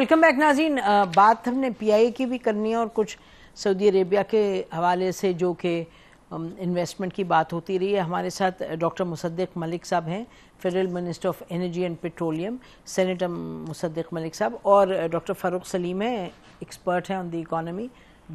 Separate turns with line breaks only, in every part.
Welcome back ناظرین. بات ہم نے پی آئی اے کی بھی کرنی ہے اور کچھ سعودی عربیہ کے حوالے سے جو کہ انویسٹمنٹ کی بات ہوتی رہی ہے. ہمارے ساتھ ڈاکٹر مصدق ملک صاحب ہیں, federal minister of energy and petroleum, senator مصدق ملک صاحب, اور ڈاکٹر فاروق سلیم ہیں, ایکسپرٹ ہیں آن دی اکانومی,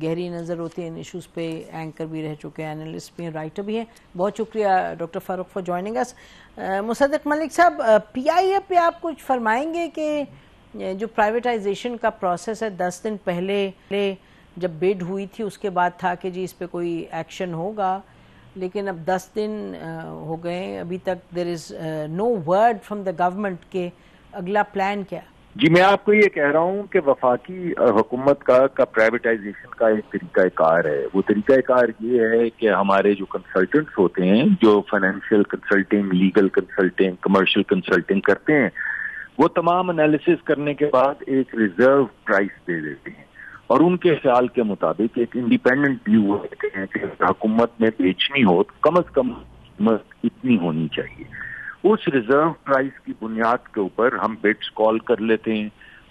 گہری نظر ہوتی ہے ان ایشوز پہ, اینکر بھی رہ چکے ہیں, اینالسٹ بھی ہیں, رائٹر بھی ہیں. بہت شکریہ ڈاکٹر فاروق فار جوائننگ اس. مصدق ملک صاحب, پی آئی اے پہ آپ کچھ فرمائیں گے کہ جو پرائیویٹائزیشن کا پروسیس ہے 10 دن پہلے جب بڈ ہوئی تھی اس کے بعد تھا کہ جی اس پہ کوئی ایکشن ہوگا, لیکن اب 10 دن ہو گئے, ابھی تک دیر از نو ورڈ فرام دا گورنمنٹ کہ اگلا پلان کیا.
جی میں آپ کو یہ کہہ رہا ہوں کہ وفاقی حکومت کا پرائیویٹائزیشن کا ایک طریقہ کار ہے. وہ طریقہ کار یہ ہے کہ ہمارے جو کنسلٹنٹس ہوتے ہیں, جو financial consulting, legal consulting, commercial consulting کرتے ہیں, وہ تمام انالیسس کرنے کے بعد ایک ریزرو پرائس دے دیتے ہیں اور ان کے خیال کے مطابق ایک انڈیپینڈنٹ ویو دیتے ہیں کہ حکومت میں بیچنی ہو تو کم از کم قیمت اتنی ہونی چاہیے. اس ریزرو پرائس کی بنیاد کے اوپر ہم بڈس کال کر لیتے ہیں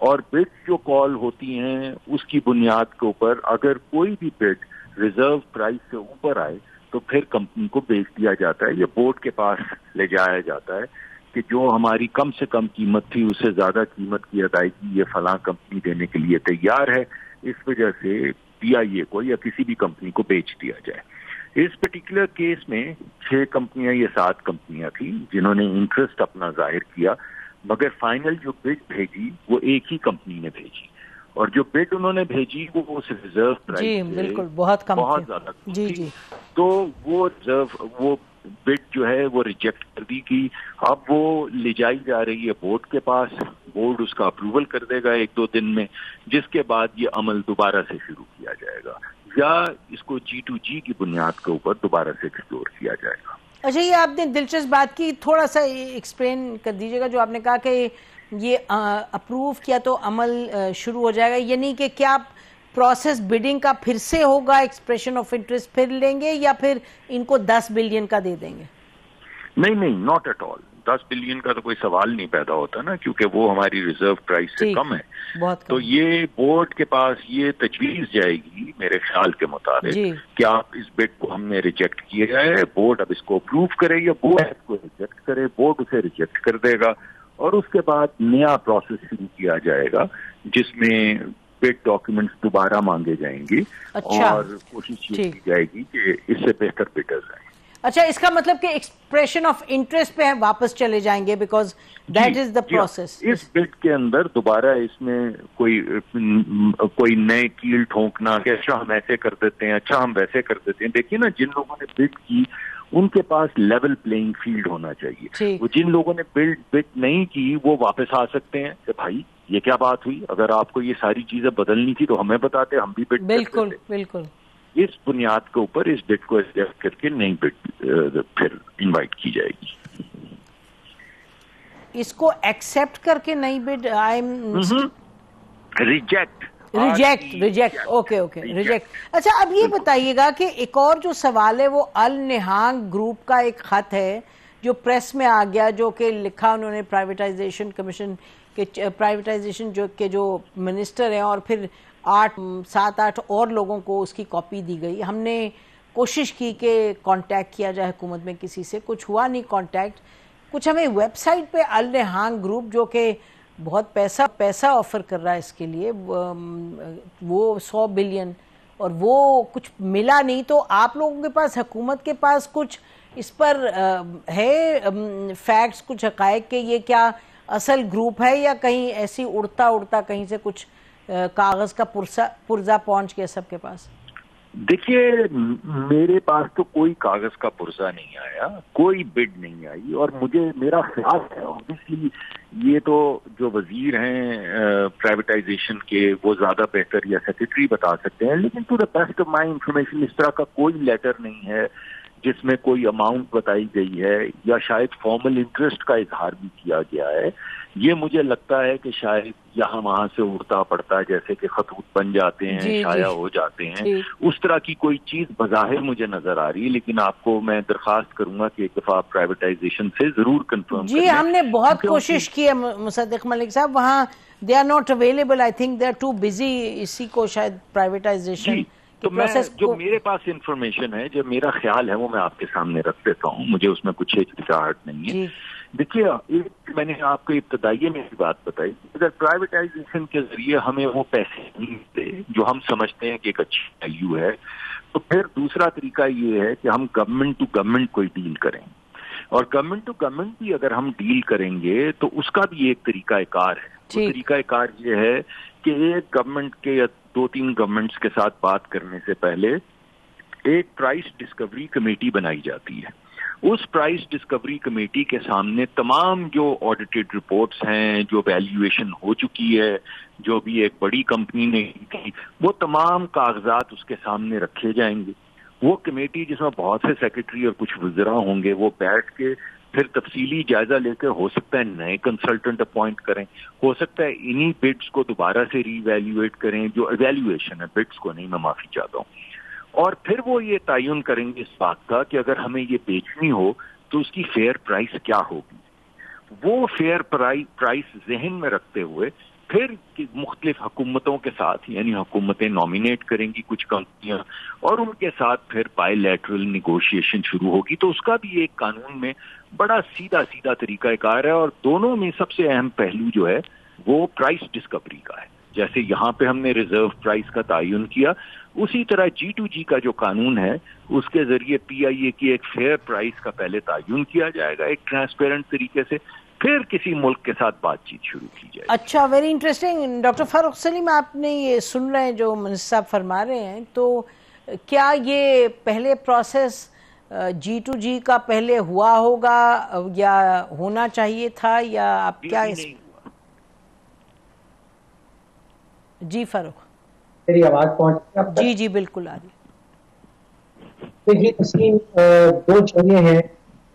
اور بڈس جو کال ہوتی ہیں اس کی بنیاد کے اوپر اگر کوئی بھی بڈ ریزرو پرائس سے اوپر آئے تو پھر کمپنی کو بیچ دیا جاتا ہے, یا بورڈ کے پاس لے جایا جاتا ہے کہ جو ہماری کم سے کم قیمت تھی اس سے زیادہ قیمت کی ادائیگی یہ فلاں کمپنی دینے کے لیے تیار ہے, اس وجہ سے پی آئی اے کو یا کسی بھی کمپنی کو بیچ دیا جائے. اس پرٹیکولر کیس میں 6 کمپنیاں یا 7 کمپنیاں تھیں جنہوں نے انٹرسٹ اپنا ظاہر کیا, مگر فائنل جو بڈ بھیجی وہ ایک ہی کمپنی نے بھیجی, اور جو بڈ انہوں نے بھیجی وہ اس ریزرو پرائس
بالکل بہت
زیادہ تھی. تو وہ بڈ جو ہے وہ ریجیکٹ کر دی گئی. اب وہ لے جائی جا رہی ہے بورڈ کے پاس, بورڈ اس کا اپروول کر دے گا 1-2 دن میں, جس کے بعد یہ عمل دوبارہ سے شروع کیا جائے گا یا اس کو G2G کی بنیاد کے اوپر دوبارہ سے ایکسپلور کیا جائے گا.
اچھا, یہ آپ نے دلچسپ بات کی, تھوڑا سا ایکسپلین کر دیجیے گا جو آپ نے کہا کہ یہ اپروو کیا تو عمل شروع ہو جائے گا, یعنی کہ کیا پروسیس بڈنگ کا پھر سے ہوگا, ایکسپریشن آف انٹرسٹ پھر لیں گے یا پھر ان کو 10 بلین کا دے دیں گے؟
نہیں, ناٹ ایٹ آل. 10 بلین کا تو کوئی سوال نہیں پیدا ہوتا نا, کیونکہ وہ ہماری ریزرو پرائس سے کم ہے.
بہت کم.
تو یہ بورڈ کے پاس یہ تجویز جائے گی میرے خیال کے مطابق کہ آپ اس بڈ کو ہم نے ریجیکٹ کیا ہے, بورڈ اب اس کو اپروو کرے یا بورڈ اس کو ریجیکٹ کرے. بورڈ اسے ریجیکٹ کر دے گا اور اس کے بعد نیا پروسیس شروع کیا جائے گا جس میں بڈ ڈاکیومنٹس دوبارہ مانگے جائیں گے اور کوشش یہ کی جائے گی کہ اس سے بہتر بڈرز آئیں.
اچھا, اس کا مطلب کہ ایکسپریشن آف انٹرسٹ پہ واپس چلے جائیں گے because that is the process.
اس بڈ کے اندر دوبارہ اس میں کوئی نئے کیل ٹھونکنا کہ اچھا ہم ایسے کر دیتے ہیں, اچھا ہم ویسے کر دیتے ہیں. دیکھیے نا, جن لوگوں نے بڈ کی ان کے پاس لیول پلینگ فیلڈ ہونا چاہیے. وہ جن لوگوں نے بڈ نہیں کی وہ واپس آ سکتے ہیں کہ بھائی یہ کیا بات ہوئی, اگر آپ کو یہ ساری چیزیں بدلنی تھی تو ہمیں بتاتے, ہم بھی بڈ.
بالکل.
اس بنیاد کے اوپر اس بڈ کو ایکسپٹ کر کے نئی بڈ پھر انوائٹ کی جائے گی.
اس کو ایکسپٹ کر کے نئی بڈ ریجیکٹ. Okay reject. اچھا, اب یہ بتائیے گا کہ ایک اور جو سوال ہے وہ النہانگ گروپ کا ایک خط ہے جو پریس میں آ گیا, جو کہ لکھا انہوں نے پرائیویٹائزیشن کمیشن کے پرائیویٹائزیشن جو منسٹر ہیں اور پھر 7-8 اور لوگوں کو اس کی کاپی دی گئی. ہم نے کوشش کی کہ کانٹیکٹ کیا جائے حکومت میں کسی سے, کچھ ہوا نہیں کانٹیکٹ. کچھ ہمیں ویب سائٹ پہ النہانگ گروپ جو کہ بہت پیسہ آفر کر رہا ہے اس کے لیے, وہ 100 بلین, اور وہ کچھ ملا نہیں. تو آپ لوگوں کے پاس, حکومت کے پاس کچھ اس پر ہے فیکٹس, کچھ حقائق کہ یہ کیا اصل گروپ ہے یا کہیں ایسی اڑتا کہیں سے کچھ کاغذ کا پرزہ پہنچ گیا سب کے پاس؟
دیکھیے, میرے پاس تو کوئی کاغذ کا پرزہ نہیں آیا, کوئی بڈ نہیں آئی, اور میرا خیال ہے obviously یہ تو جو وزیر ہیں پرائیویٹائزیشن کے وہ زیادہ بہتر یا سیکرٹری بتا سکتے ہیں, لیکن to the best of my information اس طرح کا کوئی لیٹر نہیں ہے جس میں کوئی اماؤنٹ بتائی گئی ہے یا شاید فارمل انٹرسٹ کا اظہار بھی کیا گیا ہے. یہ مجھے لگتا ہے کہ شاید یہاں وہاں سے اڑتا پڑتا جیسے کہ خطوط بن جاتے ہیں, شائع ہو جاتے ہیں, اس طرح کی کوئی چیز بظاہر مجھے نظر آ رہی ہے. لیکن آپ کو میں درخواست کروں گا کہ ایک دفعہ پرائیویٹائزیشن سے ضرور کنفرم کریں.
جی ہم نے بہت کوشش کی ہے مصدق ملک صاحب, وہاں they are not available, I think they are too busy, اسی کو شاید پرائیویٹائزیشن.
تو میں جو میرے پاس انفارمیشن ہے, جو میرا خیال ہے, وہ میں آپ کے سامنے رکھ دیتا ہوں. مجھے اس میں کچھ ہچکچاہٹ نہیں ہے. دیکھیے, میں نے آپ کو ابتدائیے میں بھی بات بتائی, اگر پرائیویٹائزیشن کے ذریعے ہمیں وہ پیسے نہیں ملتے جو ہم سمجھتے ہیں کہ ایک اچھی ویلیو ہے, تو پھر دوسرا طریقہ یہ ہے کہ ہم گورنمنٹ ٹو گورنمنٹ کوئی ڈیل کریں. اور گورنمنٹ ٹو گورنمنٹ بھی اگر ہم ڈیل کریں گے تو اس کا بھی ایک طریقہ کار ہے. وہ طریقہ کار یہ ہے کہ ایک گورنمنٹ کے یا 2-3 گورنمنٹس کے ساتھ بات کرنے سے پہلے ایک پرائس ڈسکوری کمیٹی بنائی جاتی ہے. اس پرائس ڈسکوری کمیٹی کے سامنے تمام جو آڈیٹڈ رپورٹس ہیں, جو ویلیویشن ہو چکی ہے, جو بھی ایک بڑی کمپنی نے کی, وہ تمام کاغذات اس کے سامنے رکھے جائیں گے. وہ کمیٹی جس میں بہت سے سیکرٹری اور کچھ وزراء ہوں گے, وہ بیٹھ کے پھر تفصیلی جائزہ لے کے ہو سکتا ہے نئے کنسلٹنٹ اپوائنٹ کریں, ہو سکتا ہے انہی بڈس کو دوبارہ سے ری ایویلیویٹ کریں, جو ایویلیویشن ہے, بڈس کو نہیں, میں معافی چاہتا ہوں. اور پھر وہ یہ تعین کریں گے اس بات کا کہ اگر ہمیں یہ بیچنی ہو تو اس کی فیئر پرائس کیا ہوگی. وہ فیئر پرائس ذہن میں رکھتے ہوئے پھر مختلف حکومتوں کے ساتھ, یعنی حکومتیں نامینیٹ کریں گی کچھ کمپنیاں, اور ان کے ساتھ پھر بائی لیٹرل نیگوشیشن شروع ہوگی. تو اس کا بھی ایک قانون میں بڑا سیدھا طریقہ کار ہے, اور دونوں میں سب سے اہم پہلو جو ہے وہ پرائس ڈسکوری کا ہے. جیسے یہاں پہ ہم نے ریزرو پرائس کا تعین کیا, اسی طرح G2G کا جو قانون ہے اس کے ذریعے PIA کی ایک فیئر پرائس کا پہلے تعین کیا جائے گا ایک ٹرانسپیرنٹ طریقے سے, پھر کسی ملک کے ساتھ بات چیت شروع کی جائے.
اچھا, ویری انٹرسٹنگ. ڈاکٹر فاروق سلیم, آپ نے یہ سن رہے ہیں جو منسٹر صاحب فرما رہے ہیں, تو کیا یہ پہلے پروسیس G2G کا پہلے ہوا ہوگا یا ہونا چاہیے تھا, یا آپ کیا جی فاروق,
میری آواز پہنچ؟
جی بالکل آ رہی.
دیکھیے تسلیم, 2 چیزیں ہیں.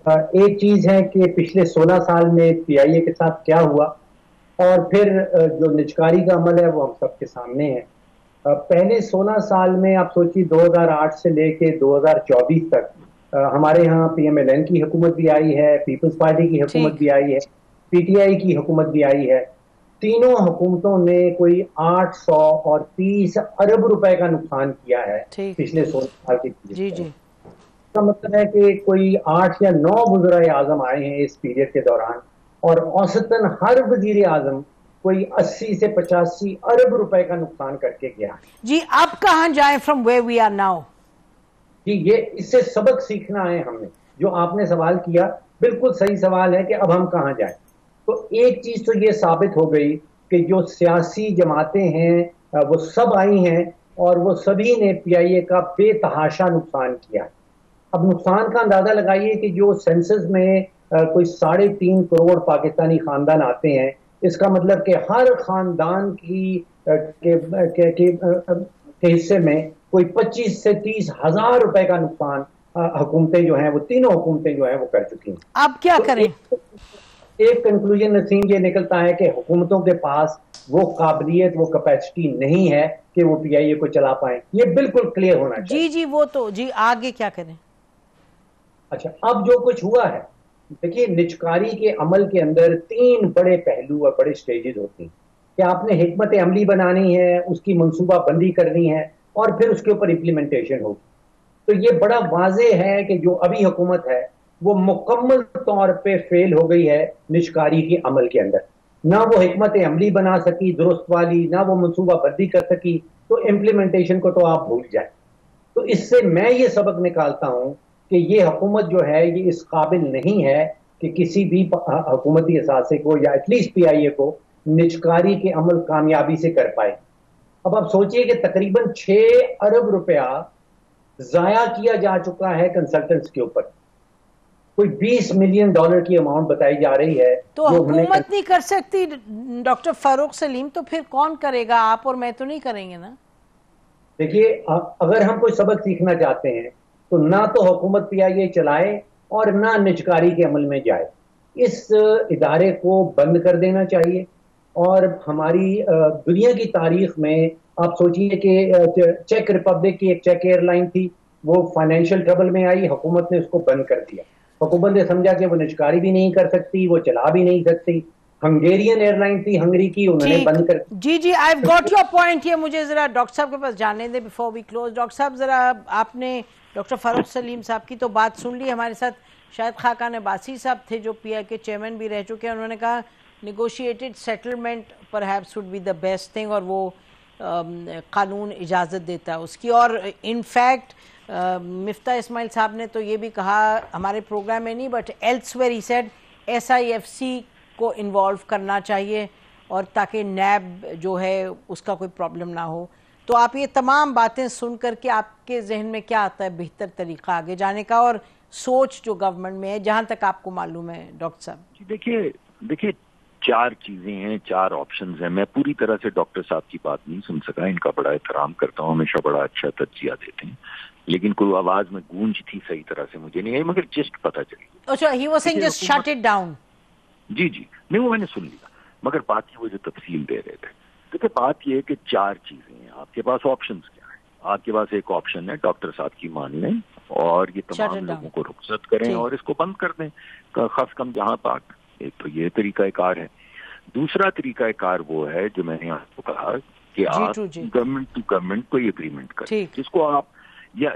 ایک چیز ہے کہ پچھلے 16 سال میں PIA کے ساتھ کیا ہوا, اور پھر جو نجکاری کا عمل ہے وہ ہم سب کے سامنے ہے. پہلے 16 سال میں آپ سوچیے 2008 سے لے کے 2024 تک ہمارے ہاں PMLN کی حکومت بھی آئی ہے, پیپلز پارٹی کی حکومت بھی آئی ہے, PTI کی حکومت بھی آئی ہے. تینوں حکومتوں نے کوئی 830 ارب روپے کا نقصان کیا ہے پچھلے 16 سال کے پیریڈ میں. اس کا مطلب ہے کہ کوئی 8 یا 9 وزرائے اعظم آئے ہیں اس پیریڈ کے دوران, اور اوسطاً ہر وزیر اعظم کوئی 80 سے 85 ارب روپے کا نقصان کر کے گیا.
جی آپ کہاں جائیں from where we are now?
جی یہ اس سے سبق سیکھنا ہے ہم نے. جو آپ نے سوال کیا بالکل صحیح سوال ہے کہ اب ہم کہاں جائیں. تو ایک چیز تو یہ ثابت ہو گئی کہ جو سیاسی جماعتیں ہیں وہ سب آئی ہیں, اور وہ سبھی نے PIA کا بے تحاشا نقصان کیا. اب نقصان کا اندازہ لگائیے کہ جو سینسس میں کوئی 3.5 کروڑ پاکستانی خاندان آتے ہیں, اس کا مطلب کہ ہر خاندان کے حصے میں کوئی 25 سے 30 ہزار روپے کا نقصان حکومتیں جو ہیں, وہ تینوں حکومتیں جو ہیں وہ کر چکی ہیں.
اب کیا کریں؟
ایک کنکلوژن نسیم یہ نکلتا ہے کہ حکومتوں کے پاس وہ قابلیت, وہ کیپیسٹی نہیں ہے کہ وہ PIA کو چلا پائیں. یہ بالکل کلیئر ہونا چاہیے.
جی وہ تو جی آگے کیا کریں؟
اچھا, اب جو کچھ ہوا ہے, دیکھیے نجکاری کے عمل کے اندر 3 بڑے پہلو اور بڑے سٹیجز ہوتی ہیں کہ آپ نے حکمت عملی بنانی ہے, اس کی منصوبہ بندی کرنی ہے, اور پھر اس کے اوپر امپلیمنٹیشن ہوگی. تو یہ بڑا واضح ہے کہ جو ابھی حکومت ہے وہ مکمل طور پہ فیل ہو گئی ہے نجکاری کے عمل کے اندر. نہ وہ حکمت عملی بنا سکی درست والی, نہ وہ منصوبہ بندی کر سکی, تو امپلیمنٹیشن کو تو آپ بھول جائیں. تو اس سے میں یہ سبق نکالتا ہوں کہ یہ حکومت جو ہے یہ اس قابل نہیں ہے کہ کسی بھی حکومتی اثاثے کو یا ایٹ لیسٹ PIA کو نجکاری کے عمل کامیابی سے کر پائے. اب آپ سوچئے کہ تقریباً 6 ارب روپیہ ضائع کیا جا چکا ہے کنسلٹنٹس کے اوپر. کوئی $20 ملین کی اماؤنٹ بتائی جا رہی ہے.
تو حکومت نہیں کر سکتی ڈاکٹر فاروق سلیم, تو پھر کون کرے گا؟ آپ اور میں تو نہیں کریں گے نا.
دیکھیے اگر ہم کوئی سبق سیکھنا چاہتے ہیں تو نہ تو حکومت PIA چلائے اور نہ نجکاری کے عمل میں جائے. اس ادارے کو بند کر دینا چاہیے. اور ہماری دنیا کی تاریخ میں آپ سوچیے کہ چیک ریپبلک کی ایک چیک ایئر لائن تھی, وہ فائنینشیل ٹربل میں آئی, حکومت نے اس کو بند کر دیا. حکومت نے سمجھا کہ وہ نجکاری بھی نہیں کر سکتی, وہ چلا بھی نہیں سکتی. ہنگیرین ایئر لائن تھی ہنگری کی, انہوں نے بند کر
جی جی آئی گاٹ یور پوائنٹ. یہ مجھے ذرا ڈاکٹر صاحب کے پاس جانے دیں بیفور وی کلوز. ڈاکٹر صاحب ذرا آپ نے ڈاکٹر فاروق سلیم صاحب کی تو بات سن لی. ہمارے ساتھ شاہد خاقان عباسی صاحب تھے جو پی آئی کے چیئرمین بھی رہ چکے ہیں. انہوں نے کہا negotiated settlement perhaps would be the best thing, اور وہ قانون اجازت دیتا ہے اس کی. اور انفیکٹ مفتاح اسماعیل صاحب نے تو یہ بھی کہا ہمارے پروگرام میں نہیں but elsewhere he said S I F C کو انوالو کرنا چاہیے اور تاکہ نیب جو ہے اس کا کوئی پرابلم نہ ہو. تو آپ یہ تمام باتیں سن کر کے آپ کے ذہن میں کیا آتا ہے بہتر طریقہ آگے جانے کا اور سوچ جو گورنمنٹ میں ہے جہاں تک آپ کو معلوم ہے ڈاکٹر صاحب؟
دیکھیے 4 چیزیں ہیں, 4 آپشنز ہیں. میں پوری طرح سے ڈاکٹر صاحب کی بات نہیں سن سکا, ان کا بڑا احترام کرتا ہوں, ہمیشہ بڑا اچھا تجزیہ دیتے ہیں, لیکن کوئی آواز میں گونج تھی صحیح طرح سے مجھے نہیں آئی, مگر جسٹ پتہ چلی.
اچھا he was seeing just shut it down.
جی نہیں وہ میں نے سن لیا, مگر باقی وہ جو تفصیل دے رہے تھے. دیکھیں بات یہ ہے کہ 4 چیزیں ہیں, آپ کے پاس آپشنز کیا ہیں. آپ کے پاس ایک آپشن ہے ڈاکٹر صاحب کی مان لیں اور یہ تمام لوگوں کو رخصت کریں اور اس کو بند کر دیں خاص کم جہاں تک. ایک تو یہ طریقہ کار ہے. دوسرا طریقہ کار وہ ہے جو میں نے آپ کو کہا کہ آپ گورنمنٹ ٹو گورنمنٹ کوئی اگریمنٹ کریں, جس کو آپ یا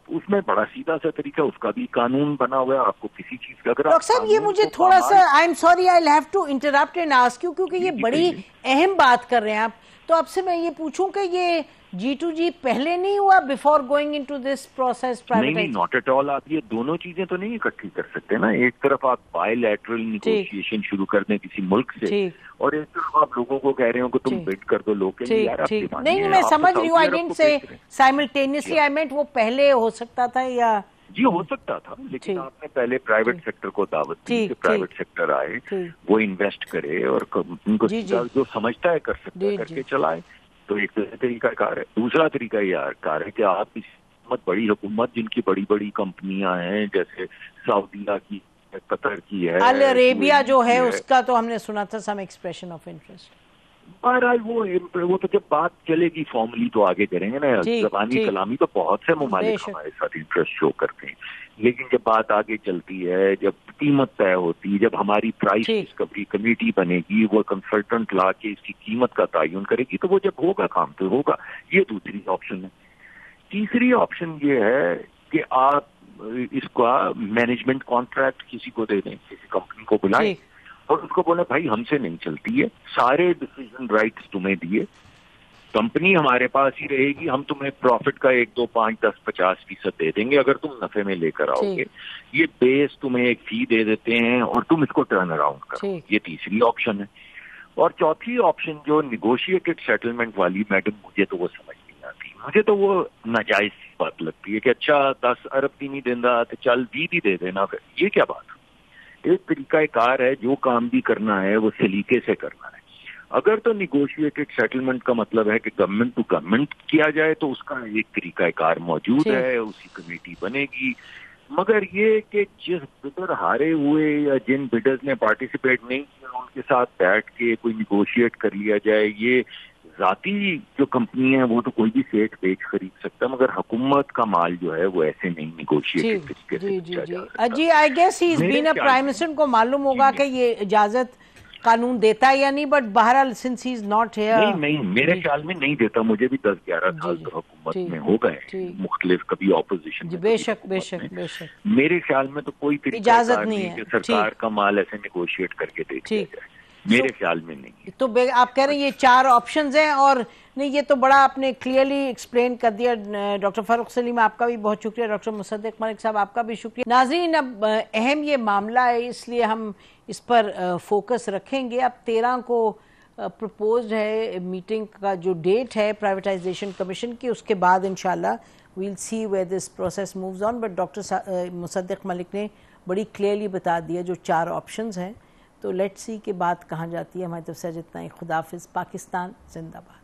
اس میں بڑا سیدھا سا طریقہ, اس کا بھی قانون بنا ہوا ہے. آپ کو کسی چیز کا اگر
ڈاکٹر صاحب یہ مجھے تھوڑا سا I am sorry I have to interrupt and ask you, کیونکہ یہ بڑی اہم بات کر رہے ہیں آپ, تو آپ سے میں یہ پوچھوں کہ یہ G2G پہلے نہیں ہوا before going into this process?
نہیں ناٹ ایٹ آل. آپ یہ دونوں چیزیں تو نہیں اکٹھی کر سکتے نا. ایک طرف آپ بائی لیٹرل نیگوشیشن شروع کر دیں کسی ملک سے, اور ایک طرف آپ لوگوں کو کہہ رہے ہو کہ تم بڈ کر دو لوگ.
نہیں میں سمجھ رہی ہوں, آئی ڈنٹ سے سائملٹینیسلی, آئی مینٹ وہ پہلے ہو سکتا تھا یا
جی ہو سکتا تھا, لیکن آپ نے پہلے پرائیویٹ سیکٹر کو دعوت دی کہ پرائیویٹ سیکٹر آئے, وہ انویسٹ کرے اور ان کو جو سمجھتا ہے کر سکتا ہے کر کے چلائے. تو ایک طریقہ کار ہے. دوسرا طریقہ یہ کار ہے کہ آپ کسی بڑی حکومت جن کی بڑی بڑی کمپنیاں ہیں جیسے سعودیہ کی, قطر کی ہے,
ال عربیہ جو ہے اس کا تو ہم نے سنا تھا سم ایکسپریشن آف انٹرسٹ.
بہرحال وہ تو جب بات چلے گی فارملی تو آگے کریں گے نا. زبانی کلامی تو بہت سے ممالک ہمارے ساتھ انٹرسٹ شو کرتے ہیں, لیکن جب بات آگے چلتی ہے, جب قیمت طے ہوتی ہے, جب ہماری پرائس ڈسکوری کمیٹی بنے گی, وہ کنسلٹنٹ لا کے اس کی قیمت کا تعین کرے گی, تو وہ جب ہوگا کام تو ہوگا. یہ دوسری آپشن ہے. تیسری آپشن یہ ہے کہ آپ اس کا مینجمنٹ کانٹریکٹ کسی کو دے دیں, کسی کمپنی کو بلائیں اور اس کو بولے بھائی ہم سے نہیں چلتی ہے, سارے ڈیسیژن رائٹس تمہیں دیے, کمپنی ہمارے پاس ہی رہے گی, ہم تمہیں پروفٹ کا 1 2 5 10 50% دے دیں گے اگر تم نفے میں لے کر آؤ گے. یہ بیس تمہیں ایک فی دے دیتے ہیں اور تم اس کو ٹرن اراؤنڈ کرو. یہ تیسری آپشن ہے. اور چوتھی آپشن جو نیگوشیٹڈ سیٹلمنٹ والی, میڈم مجھے تو وہ سمجھ نہیں آتی. مجھے تو وہ ناجائز بات لگتی ہے کہ اچھا 10 ارب بھی نہیں دینا تو چل 20 ہی دے دینا. یہ کیا بات؟ ایک طریقہ کار ہے, جو کام بھی کرنا ہے وہ سلیقے سے کرنا ہے. اگر تو نیگوشیٹڈ سیٹلمنٹ کا مطلب ہے کہ گورنمنٹ ٹو گورنمنٹ کیا جائے تو اس کا ایک طریقہ کار موجود ہے, اسی کمیٹی بنے گی. مگر یہ کہ جس بڈر ہارے ہوئے یا جن بڈرز نے پارٹیسپیٹ نہیں کیا ان کے ساتھ بیٹھ کے کوئی نیگوشیٹ کر لیا جائے, یہ ذاتی جو کمپنی ہے وہ تو کوئی بھی سیٹ بیچ خرید سکتا, مگر حکومت کا مال جو ہے وہ ایسے نہیں نیگوشیٹ طریقے سے.
جی I guess he is been a prime minister کو معلوم ہوگا کہ یہ اجازت قانون دیتا ہے یا نہیں, بٹ بہرحال since he is not here.
نہیں میرے خیال میں نہیں دیتا. مجھے بھی 10-11 سال تو حکومت میں ہو گئے, مختلف کبھی اپوزیشن.
بے شک بے شک بے شک.
میرے خیال میں تو کوئی
اجازت نہیں ہے
کہ سرکار کا مال ایسے نیگوشیٹ کر کے دے دیا جائے, میرے خیال میں نہیں.
تو آپ کہہ رہے ہیں یہ 4 آپشنز ہیں, اور نہیں یہ تو بڑا آپ نے کلیئرلی ایکسپلین کر دیا. ڈاکٹر فاروق سلیم آپ کا بھی بہت شکریہ, ڈاکٹر مصدق ملک صاحب آپ کا بھی شکریہ. ناظرین اب اہم یہ معاملہ ہے اس لیے ہم اس پر فوکس رکھیں گے. اب 13 کو پرپوزڈ ہے میٹنگ کا جو ڈیٹ ہے پرائیویٹائزیشن کمیشن کی, اس کے بعد انشاءاللہ we'll see where this process moves on. But doctor مصدق ملک نے بڑی کلیئرلی بتا دیا جو 4 آپشنز ہیں. تو لیٹس سی کہ بات کہاں جاتی ہے. ہماری طرف سے جتنا ہی. خدا حافظ. پاکستان زندہ باد.